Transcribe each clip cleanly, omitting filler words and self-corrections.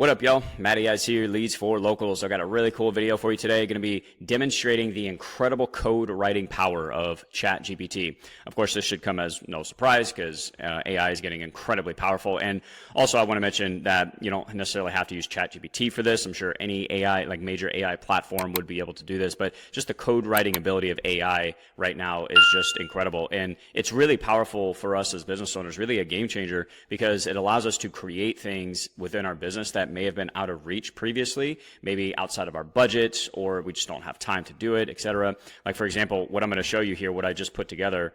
What up, y'all? Matty Eyes here, leads for locals. I've got a really cool video for you today. Going to be demonstrating the incredible code writing power of ChatGPT. Of course, this should come as no surprise because AI is getting incredibly powerful. And also, I want to mention that you don't necessarily have to use ChatGPT for this. I'm sure any AI, like major AI platform, would be able to do this. But just the code writing ability of AI right now is just incredible. And it's really powerful for us as business owners, really a game changer, because it allows us to create things within our business that may have been out of reach previously, maybe outside of our budget, or we just don't have time to do it, etc. Like, for example, what I'm going to show you here, what I just put together,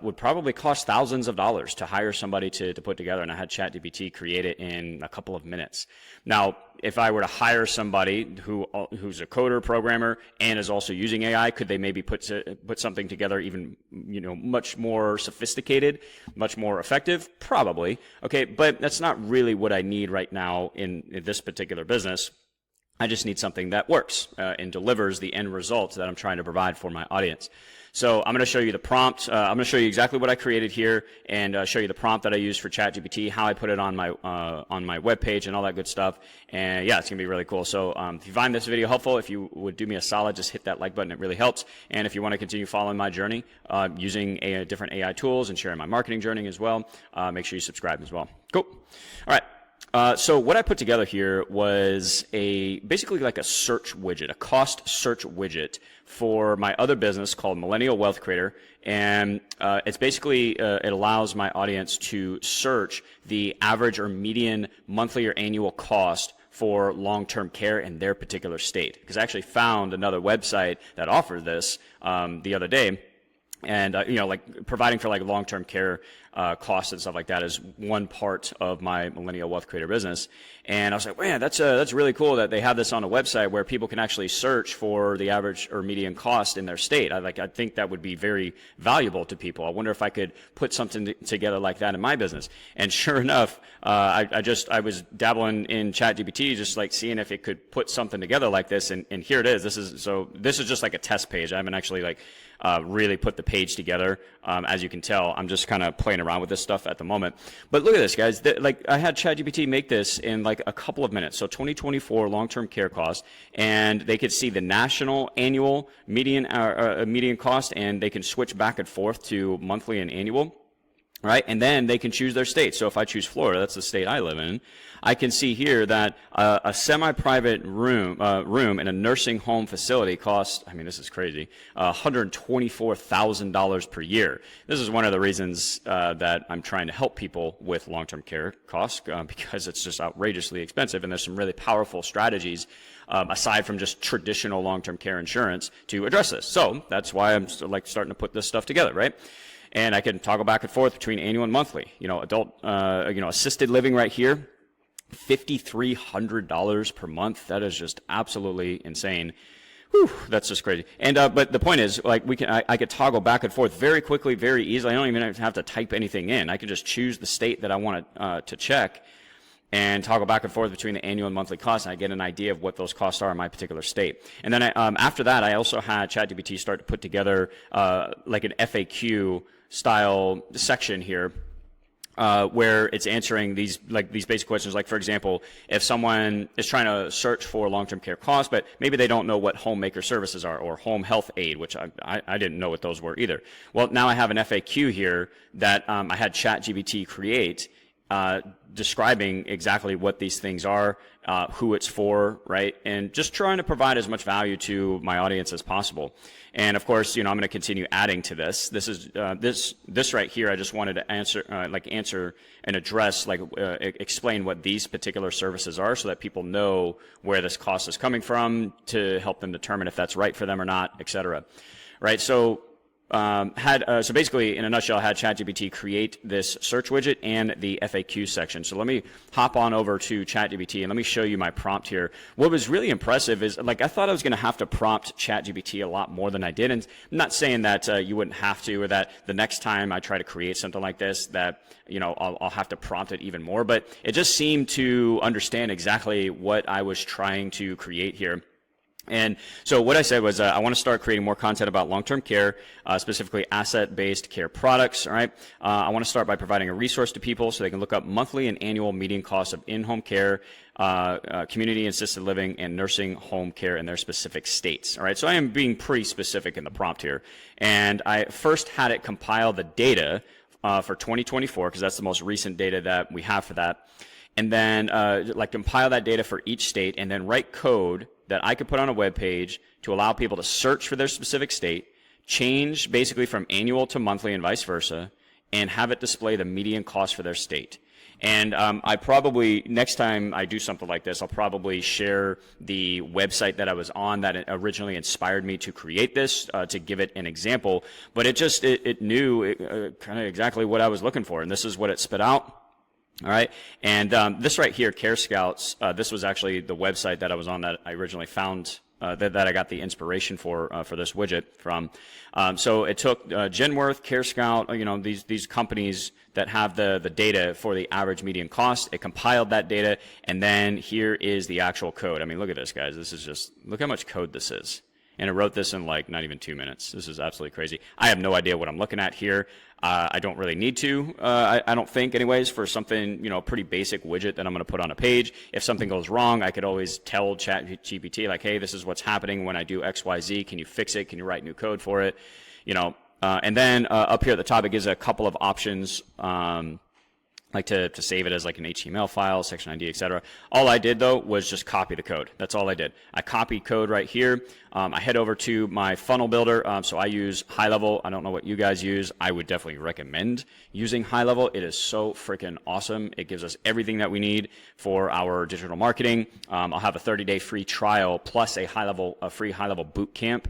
would probably cost thousands of dollars to hire somebody to put together, and I had ChatGPT create it in a couple of minutes. Now, if I were to hire somebody who's a coder, programmer, and is also using AI, could they maybe put something together even much more sophisticated, much more effective? Probably. Okay, but that's not really what I need right now in this particular business. I just need something that works and delivers the end result that I'm trying to provide for my audience. So I'm going to show you the prompt. I'm going to show you exactly what I created here and show you the prompt that I used for ChatGPT, how I put it on my webpage and all that good stuff. And yeah, it's going to be really cool. So if you find this video helpful, if you would do me a solid, just hit that like button. It really helps. And if you want to continue following my journey using different AI tools and sharing my marketing journey as well, make sure you subscribe as well. Cool. All right. So what I put together here was basically like a search widget, a cost search widget for my other business called Millennial Wealth Creator. And it's basically, it allows my audience to search the average or median monthly or annual cost for long-term care in their particular state. Because I actually found another website that offered this the other day. And, like providing for like long-term care costs and stuff like that is one part of my Millennial Wealth Creator business. And I was like, man, that's really cool that they have this on a website where people can actually search for the average or median cost in their state. I think that would be very valuable to people. I wonder if I could put something together like that in my business. And sure enough, I was dabbling in ChatGPT, just like seeing if it could put something together like this. And here it is. This is just like a test page. I haven't actually really put the page together. As you can tell, I'm just kind of playing around with this stuff at the moment. But look at this, guys. I had ChatGPT make this in like a couple of minutes. So 2024 long-term care cost, and they could see the national, annual, median cost, and they can switch back and forth to monthly and annual. Right, and then they can choose their state. So if I choose Florida, that's the state I live in, I can see here that a semi-private room in a nursing home facility costs, I mean, this is crazy, $124,000 per year. This is one of the reasons that I'm trying to help people with long-term care costs because it's just outrageously expensive, and there's some really powerful strategies aside from just traditional long-term care insurance to address this. So that's why I'm starting to put this stuff together, right? And I can toggle back and forth between annual and monthly. Adult, assisted living right here, $5,300 per month. That is just absolutely insane. Whew, that's just crazy. And but the point is, like, I could toggle back and forth very quickly, very easily. I don't even have to type anything in. I could just choose the state that I want to check and toggle back and forth between the annual and monthly costs, and I get an idea of what those costs are in my particular state. And then after that, I also had ChatGPT start to put together like an FAQ style section here where it's answering these basic questions. Like, for example, if someone is trying to search for long-term care costs, but maybe they don't know what homemaker services are or home health aid, which I didn't know what those were either. Well, now I have an FAQ here that I had ChatGPT create describing exactly what these things are, who it's for, right? And just trying to provide as much value to my audience as possible. And of course, I'm going to continue adding to this. This is this right here. I just wanted to answer and address, explain what these particular services are, so that people know where this cost is coming from, to help them determine if that's right for them or not, etc. Right? So so basically, in a nutshell, I had ChatGPT create this search widget and the FAQ section. So let me hop on over to ChatGPT and let me show you my prompt here. What was really impressive is, I thought I was going to have to prompt ChatGPT a lot more than I did. And I'm not saying that you wouldn't have to, or that the next time I try to create something like this, that I'll have to prompt it even more. But it just seemed to understand exactly what I was trying to create here. And so what I said was I want to start creating more content about long-term care, specifically asset-based care products, all right? I want to start by providing a resource to people so they can look up monthly and annual median costs of in-home care, community assisted living, and nursing home care in their specific states, all right? So I am being pretty specific in the prompt here. And I first had it compile the data for 2024, because that's the most recent data that we have for that. And then like compile that data for each state and then write code that I could put on a web page to allow people to search for their specific state, change basically from annual to monthly and vice versa, and have it display the median cost for their state. And I probably, next time I do something like this, I'll probably share the website that I was on that originally inspired me to create this, to give it an example. But it knew kind of exactly what I was looking for, and this is what it spit out. All right, and this right here, Care Scouts, this was actually the website that I was on that I originally found, that I got the inspiration for this widget from. So it took Genworth, Care Scout, these companies that have the data for the average median cost. It compiled that data, and then here is the actual code. I mean, look at this, guys. This is just, look how much code this is. And it wrote this in like not even 2 minutes. This is absolutely crazy. I have no idea what I'm looking at here. I don't really need to, I don't think anyways, for something, pretty basic widget that I'm going to put on a page. If something goes wrong, I could always tell ChatGPT like, hey, this is what's happening when I do X, Y, Z. Can you fix it? Can you write new code for it? And then up here at the top, it gives a couple of options, like to save it as like an HTML file, section ID, etc. All I did though was just copy the code. That's all I did. I copied code right here. I head over to my funnel builder. So I use HighLevel. I don't know what you guys use. I would definitely recommend using HighLevel. It is so freaking awesome. It gives us everything that we need for our digital marketing. I'll have a 30-day free trial plus a free HighLevel boot camp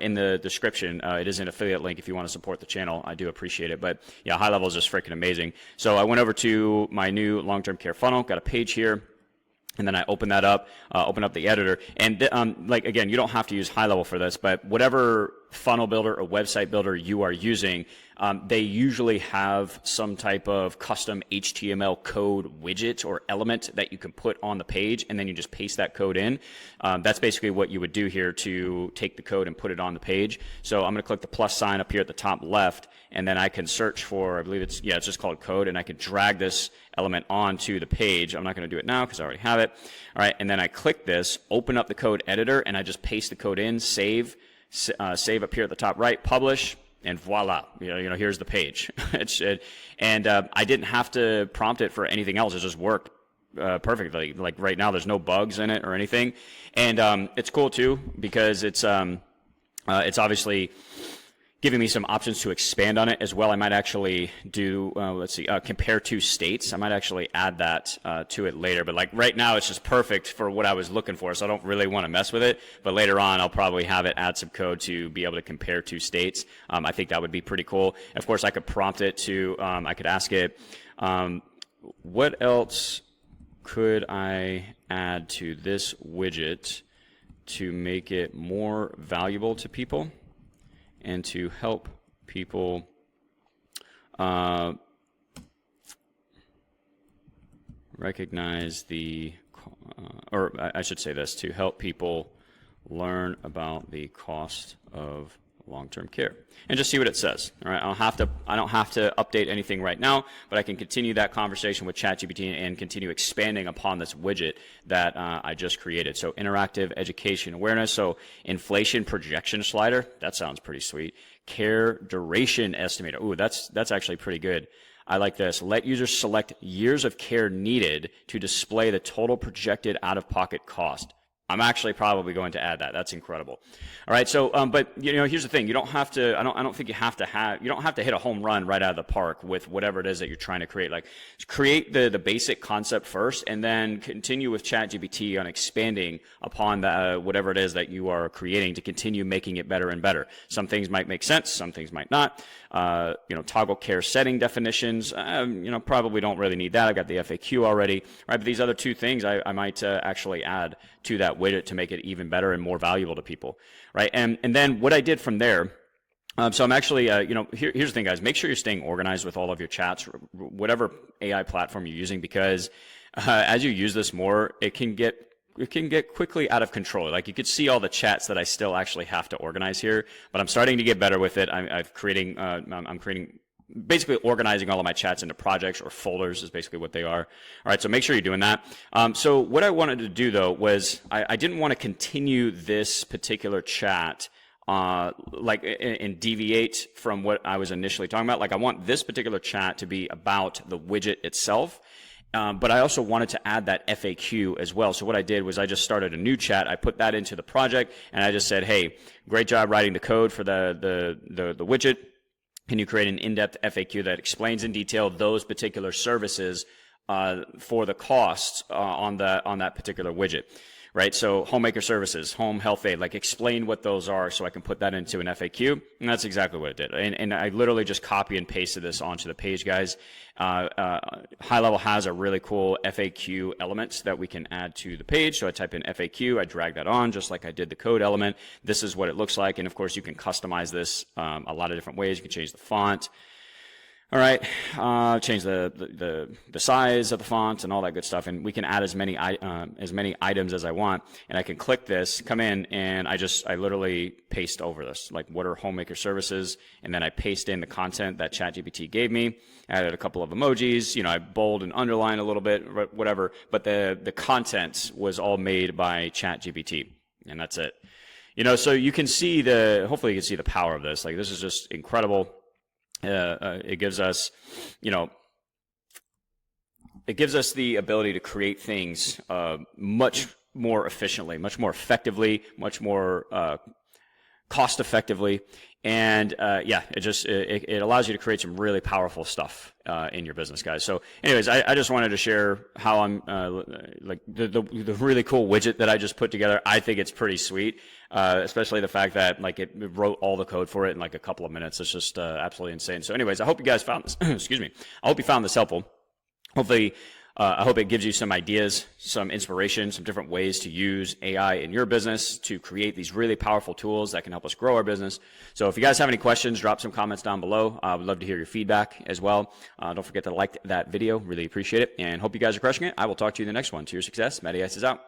in the description. It is an affiliate link if you want to support the channel. I do appreciate it. But yeah, HighLevel is just freaking amazing. So I went over to my new long-term care funnel, got a page here, and then I open that up, open up the editor. And like, again, you don't have to use HighLevel for this, but whatever funnel builder or website builder you are using, they usually have some type of custom HTML code widget or element that you can put on the page, and then you just paste that code in. That's basically what you would do here to take the code and put it on the page. So I'm going to click the plus sign up here at the top left, and then I can search for, I believe it's just called code, and I can drag this element onto the page. I'm not going to do it now because I already have it. All right, and then I click this, open up the code editor, and I just paste the code in, save up here at the top right, publish, and voila, here's the page. I didn't have to prompt it for anything else. It just worked perfectly. Like right now, there's no bugs in it or anything, and it's cool too because it's obviously giving me some options to expand on it as well. I might actually do, compare two states. I might actually add that to it later. But like right now, it's just perfect for what I was looking for, so I don't really want to mess with it. But later on, I'll probably have it add some code to be able to compare two states. I think that would be pretty cool. Of course, I could prompt it to, I could ask it, what else could I add to this widget to make it more valuable to people and to help people recognize or I should say this, to help people learn about the cost of long-term care, and just see what it says. All right, I don't have to update anything right now, but I can continue that conversation with ChatGPT and continue expanding upon this widget that I just created. So interactive education awareness. So inflation projection slider. That sounds pretty sweet. Care duration estimator. Ooh, that's actually pretty good. I like this. Let users select years of care needed to display the total projected out-of-pocket cost. I'm actually probably going to add that. That's incredible. All right. So, but here's the thing. You don't have to. I don't think you have to hit a home run right out of the park with whatever it is that you're trying to create. Like, create the basic concept first, and then continue with ChatGPT on expanding upon the whatever it is that you are creating to continue making it better and better. Some things might make sense. Some things might not. Toggle care setting definitions. Probably don't really need that. I've got the FAQ already. Right. But these other two things I might actually add to that widget to make it even better and more valuable to people, right? And then what I did from there, so I'm actually, here's the thing, guys. Make sure you're staying organized with all of your chats, whatever AI platform you're using, because as you use this more, it can get quickly out of control. Like you could see all the chats that I still actually have to organize here, but I'm starting to get better with it. I'm creating basically organizing all of my chats into projects or folders is basically what they are. All right, so make sure you're doing that. So what I wanted to do though was I didn't want to continue this particular chat and deviate from what I was initially talking about. Like I want this particular chat to be about the widget itself. But I also wanted to add that FAQ as well. So what I did was I just started a new chat. I put that into the project and I just said, hey, great job writing the code for the widget. Can you create an in-depth FAQ that explains in detail those particular services for the costs on that particular widget, right? So homemaker services, home health aid, like explain what those are so I can put that into an FAQ. And that's exactly what it did. And I literally just copy and pasted this onto the page, guys. HighLevel has a really cool FAQ element that we can add to the page. So I type in FAQ, I drag that on just like I did the code element. This is what it looks like. And of course you can customize this a lot of different ways. You can change the font. All right, change the size of the font and all that good stuff, and we can add as many items as I want. And I can click this, come in, and I literally paste over this, like what are homemaker services, and then I paste in the content that ChatGPT gave me. Added a couple of emojis, I bold and underline a little bit, whatever. But the content was all made by ChatGPT, and that's it. So you can see hopefully you can see the power of this. Like this is just incredible. It gives us, it gives us the ability to create things much more efficiently, much more effectively, much more cost effectively, and it allows you to create some really powerful stuff in your business, guys. So, anyways, I just wanted to share how I'm like the really cool widget that I just put together. I think it's pretty sweet, especially the fact that like it wrote all the code for it in like a couple of minutes. It's just absolutely insane. So, anyways, I hope you guys found this. Excuse me. I hope you found this helpful. Hopefully. I hope it gives you some ideas, some inspiration, some different ways to use AI in your business to create these really powerful tools that can help us grow our business. So if you guys have any questions, drop some comments down below. I would love to hear your feedback as well. Don't forget to like that video. Really appreciate it. And hope you guys are crushing it. I will talk to you in the next one. To your success. Matty S is out.